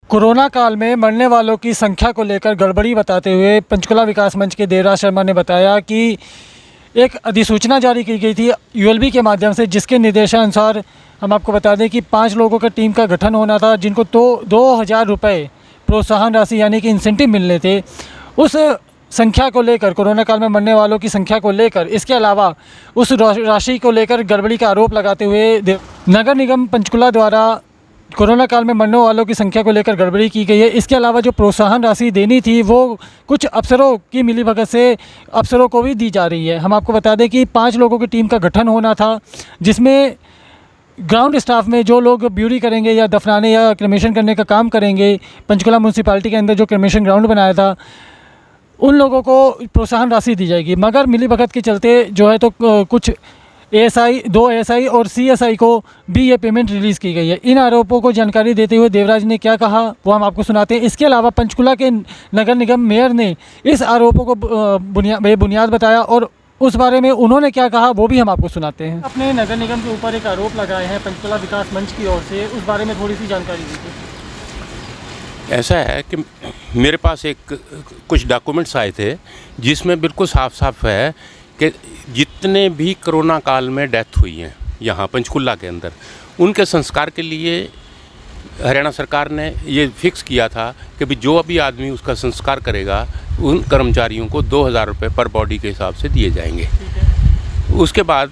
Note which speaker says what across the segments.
Speaker 1: Corona काल में मरने वालों की संख्या को लेकर गड़बड़ी बताते हुए पंचकुला विकास मंच के देवराज शर्मा ने बताया कि एक अधिसूचना जारी की गई थी यूएलबी के माध्यम से, जिसके निर्देशानुसार हम आपको बता दें कि 5 लोगों का टीम का गठन होना था, जिनको तो 2,000 रुपये प्रोत्साहन राशि यानी कि इंसेंटिव मिलने थे। उस संख्या को लेकर, कोरोना काल में मरने वालों की संख्या को लेकर, इसके अलावा उस राशि को लेकर गड़बड़ी का आरोप लगाते हुए नगर निगम पंचकुला द्वारा कोरोना काल में मरने वालों की संख्या को लेकर गड़बड़ी की गई है। इसके अलावा जो प्रोत्साहन राशि देनी थी वो कुछ अफसरों की मिलीभगत से अफसरों को भी दी जा रही है। हम आपको बता दें कि 5 लोगों की टीम का गठन होना था, जिसमें ग्राउंड स्टाफ में जो लोग ब्यूरी करेंगे या दफनाने या क्रेमेशन करने का काम करेंगे, पंचकुला म्यूनसिपालिटी के अंदर जो क्रेमेशन ग्राउंड बनाया था, उन लोगों को प्रोत्साहन राशि दी जाएगी। मगर मिलीभगत के चलते जो है तो कुछ एएसआई, 2 एएसआई और सीएसआई को भी ये पेमेंट रिलीज़ की गई है। इन आरोपों को जानकारी देते हुए देवराज ने क्या कहा वो हम आपको सुनाते हैं। इसके अलावा पंचकुला के नगर निगम मेयर ने इस आरोपों को बेबुनियाद बताया और उस बारे में उन्होंने क्या कहा वो भी हम आपको सुनाते हैं। अपने नगर निगम के ऊपर एक आरोप लगाए हैं पंचकुला विकास मंच की ओर से, उस बारे में थोड़ी सी जानकारी दीजिए।
Speaker 2: ऐसा है कि मेरे पास कुछ डॉक्यूमेंट्स आए थे जिसमें बिल्कुल साफ साफ है कि जितने भी कोरोना काल में डेथ हुई हैं यहाँ पंचकुला के अंदर, उनके संस्कार के लिए हरियाणा सरकार ने ये फिक्स किया था कि भी जो अभी आदमी उसका संस्कार करेगा उन कर्मचारियों को 2,000 रुपये पर बॉडी के हिसाब से दिए जाएंगे। उसके बाद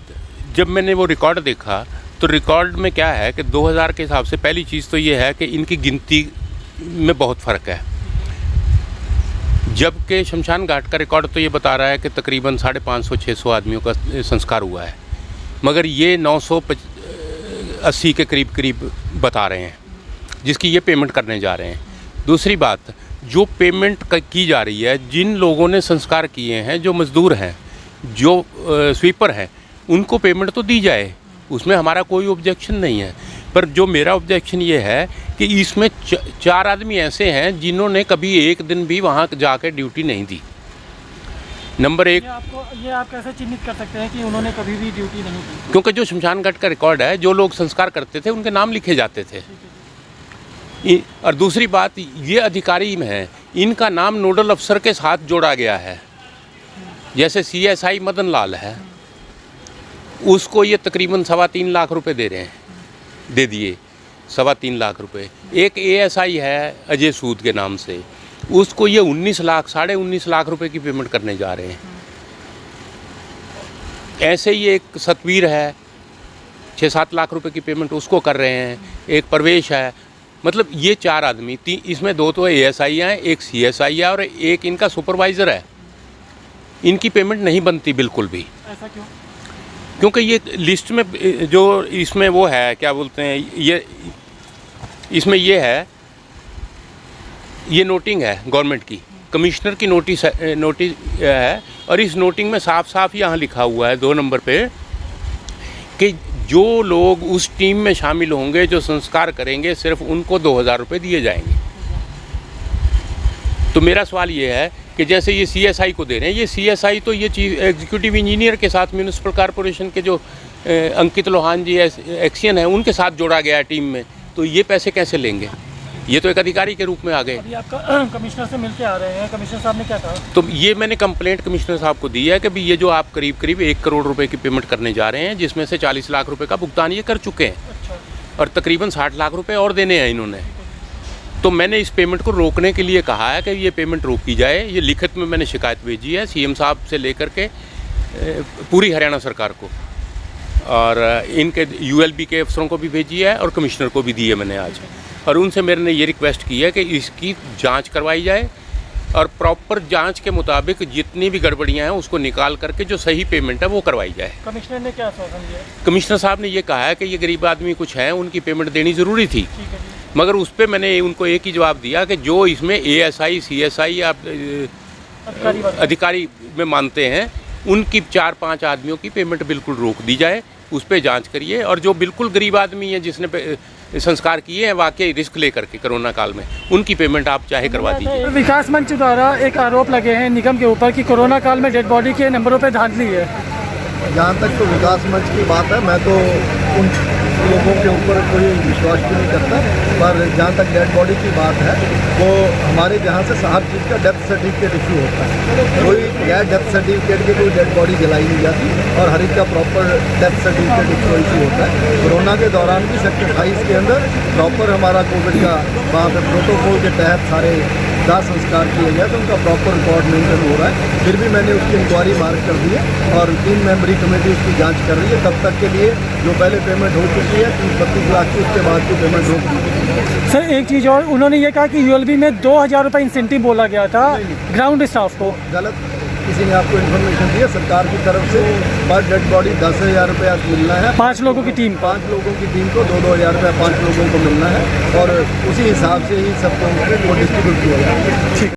Speaker 2: जब मैंने वो रिकॉर्ड देखा तो रिकॉर्ड में क्या है कि 2,000 के हिसाब से पहली चीज़ तो ये है कि इनकी गिनती में बहुत फ़र्क है, जबकि शमशान घाट का रिकॉर्ड तो ये बता रहा है कि तकरीबन 550-600 आदमियों का संस्कार हुआ है, मगर ये 980 के करीब बता रहे हैं जिसकी ये पेमेंट करने जा रहे हैं। दूसरी बात, जो पेमेंट की जा रही है, जिन लोगों ने संस्कार किए हैं, जो मज़दूर हैं, जो स्वीपर हैं, उनको पेमेंट तो दी जाए, उसमें हमारा कोई ऑब्जेक्शन नहीं है। पर जो मेरा ऑब्जेक्शन ये है कि इसमें 4 आदमी ऐसे हैं जिन्होंने कभी एक दिन भी वहाँ जाकर ड्यूटी नहीं दी। नंबर 1,
Speaker 1: ये आप कैसे चिन्हित कर सकते हैं कि उन्होंने कभी भी ड्यूटी नहीं दी?
Speaker 2: क्योंकि जो शमशान घाट का रिकॉर्ड है, जो लोग संस्कार करते थे उनके नाम लिखे जाते थे। और दूसरी बात, ये अधिकारी में है, इनका नाम नोडल अफसर के साथ जोड़ा गया है। जैसे CSI मदन लाल है, उसको ये तकरीबन 3.25 लाख रुपए दे रहे हैं, दे दिए 3.25 लाख रुपए। एक ASI है अजय सूद के नाम से, उसको ये 19 लाख 19.5 लाख रुपए की पेमेंट करने जा रहे हैं। ऐसे ही एक सतवीर है, 6-7 लाख रुपए की पेमेंट उसको कर रहे हैं। एक प्रवेश है, मतलब ये 4 आदमी, इसमें 2 तो ASI हैं, एक CSI है और एक इनका सुपरवाइज़र है। इनकी पेमेंट नहीं बनती बिल्कुल भी।
Speaker 1: ऐसा क्यों?
Speaker 2: क्योंकि ये लिस्ट में जो इसमें वो है, क्या बोलते हैं, ये इसमें ये है, ये नोटिंग है गवर्नमेंट की, कमिश्नर की नोटिस है और इस नोटिंग में साफ साफ यहाँ लिखा हुआ है 2 नंबर पे कि जो लोग उस टीम में शामिल होंगे, जो संस्कार करेंगे, सिर्फ उनको 2,000 रुपये दिए जाएंगे। तो मेरा सवाल ये है कि जैसे ये CSI को दे रहे हैं, ये CSI तो ये चीफ एग्जीक्यूटिव इंजीनियर के साथ म्यूनिसिपल कॉरपोरेशन के जो अंकित लोहान जी एक्सियन है, उनके साथ जोड़ा गया है टीम में, तो ये पैसे कैसे लेंगे? ये तो एक अधिकारी के रूप में आ गए।
Speaker 1: अभी आप कमिश्नर से मिलके आ रहे हैं, कमिश्नर साहब ने क्या कहा?
Speaker 2: तो ये मैंने कंप्लेंट कमिश्नर साहब को दी है कि भी ये जो आप करीब 1 करोड़ रुपए की पेमेंट करने जा रहे हैं, जिसमें से 40 लाख रुपए का भुगतान ये कर चुके हैं।
Speaker 1: अच्छा।
Speaker 2: और तकरीबन 60 लाख रुपए और देने हैं इन्होंने। तो मैंने इस पेमेंट को रोकने के लिए कहा है कि ये पेमेंट रोकी जाए। ये लिखित में मैंने शिकायत भेजी है CM साहब से लेकर के पूरी हरियाणा सरकार को, और इनके ULB के अफसरों को भी भेजी है और कमिश्नर को भी दी है मैंने आज। और उनसे मैंने ये रिक्वेस्ट की है कि इसकी जांच करवाई जाए और प्रॉपर जांच के मुताबिक जितनी भी गड़बड़ियां हैं उसको निकाल करके जो सही पेमेंट है वो करवाई जाए।
Speaker 1: कमिश्नर ने क्या आश्वासन दिया?
Speaker 2: कमिश्नर साहब ने ये कहा है कि ये गरीब आदमी कुछ हैं, उनकी पेमेंट देनी ज़रूरी थी, मगर उस पर मैंने उनको एक ही जवाब दिया कि जो इसमें ASI CSI या अधिकारी में मानते हैं, उनकी 4-5 आदमियों की पेमेंट बिल्कुल रोक दी जाए, उस पर जांच करिए। और जो बिल्कुल गरीब आदमी है जिसने संस्कार किए हैं वाकई रिस्क लेकर के कोरोना काल में, उनकी पेमेंट आप चाहे करवा दीजिए।
Speaker 1: विकास मंच द्वारा एक आरोप लगे हैं निगम के ऊपर कि कोरोना काल में डेड बॉडी के नंबरों पर धांधली है।
Speaker 3: जहाँ तक तो विकास मंच की बात है, मैं तो लोगों के ऊपर कोई विश्वास भी नहीं करता। पर जहाँ तक डेड बॉडी की बात है, वो हमारे यहाँ से हर चीज़ का डेथ सर्टिफिकेट इशू होता है। कोई गैर डेथ सर्टिफिकेट की कोई डेड बॉडी जलाई नहीं जाती और हर एक का प्रॉपर डेथ सर्टिफिकेट इशू होता है। कोरोना के दौरान भी सेक्टर 28 के अंदर प्रॉपर हमारा कोविड का वहाँ पर प्रोटोकॉल के तहत सारे दाह संस्कार किए गए, तो उनका प्रॉपर रिकॉर्ड मेंटेन हो रहा है। फिर भी मैंने उसकी इंक्वायरी मार्क कर दी है और 3 मेंबरी कमेटी उसकी जांच कर रही है। तब तक के लिए जो पहले पेमेंट हो चुकी है 30-32 लाख की, उसके बाद की पेमेंट रोक दी गई।
Speaker 1: सर एक चीज़ और, उन्होंने ये कहा कि यूएलबी में 2000 रुपये इंसेंटिव बोला गया था ग्राउंड स्टाफ को।
Speaker 3: गलत किसी ने आपको इन्फॉर्मेशन दी है। सरकार की तरफ से पर डेड बॉडी 10,000 रुपया मिलना है।
Speaker 1: 5 लोगों की टीम
Speaker 3: 5 लोगों की टीम को 2-2 हज़ार रुपया 5 लोगों को मिलना है और उसी हिसाब से ही सबको डिस्ट्रीब्यूट किया जाएगा।